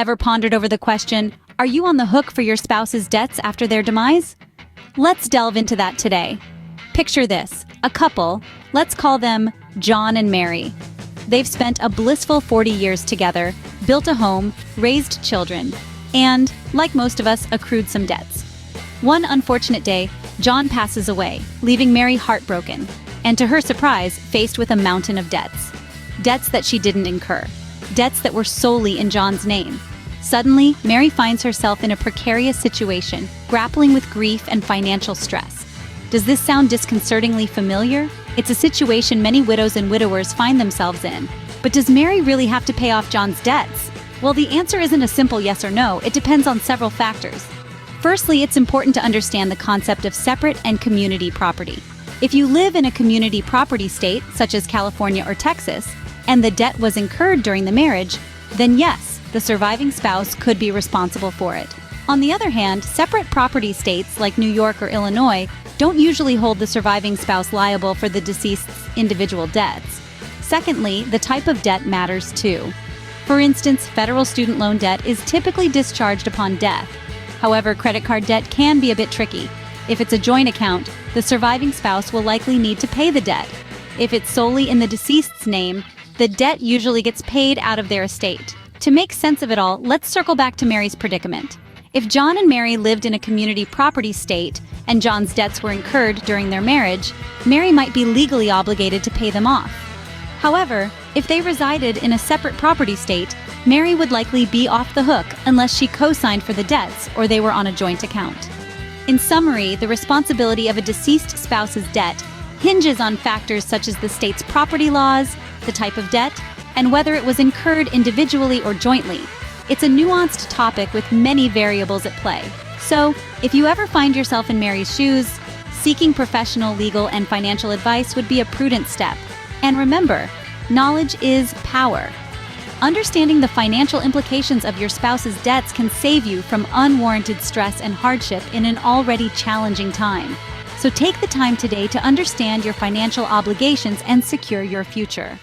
Ever pondered over the question, are you on the hook for your spouse's debts after their demise? Let's delve into that today. Picture this, a couple, let's call them John and Mary. They've spent a blissful 40 years together, built a home, raised children, and, like most of us, accrued some debts. One unfortunate day, John passes away, leaving Mary heartbroken, and to her surprise, faced with a mountain of debts. Debts that she didn't incur. Debts that were solely in John's name. Suddenly, Mary finds herself in a precarious situation, grappling with grief and financial stress. Does this sound disconcertingly familiar? It's a situation many widows and widowers find themselves in. But does Mary really have to pay off John's debts? Well, the answer isn't a simple yes or no. It depends on several factors. Firstly, it's important to understand the concept of separate and community property. If you live in a community property state, such as California or Texas, and the debt was incurred during the marriage, then yes, the surviving spouse could be responsible for it. On the other hand, separate property states like New York or Illinois don't usually hold the surviving spouse liable for the deceased's individual debts. Secondly, the type of debt matters too. For instance, federal student loan debt is typically discharged upon death. However, credit card debt can be a bit tricky. If it's a joint account, the surviving spouse will likely need to pay the debt. If it's solely in the deceased's name, the debt usually gets paid out of their estate. To make sense of it all, let's circle back to Mary's predicament. If John and Mary lived in a community property state and John's debts were incurred during their marriage, Mary might be legally obligated to pay them off. However, if they resided in a separate property state, Mary would likely be off the hook unless she co-signed for the debts or they were on a joint account. In summary, the responsibility of a deceased spouse's debt hinges on factors such as the state's property laws, the type of debt, and whether it was incurred individually or jointly. It's a nuanced topic with many variables at play. So, if you ever find yourself in Mary's shoes, seeking professional legal and financial advice would be a prudent step. And remember, knowledge is power. Understanding the financial implications of your spouse's debts can save you from unwarranted stress and hardship in an already challenging time. So take the time today to understand your financial obligations and secure your future.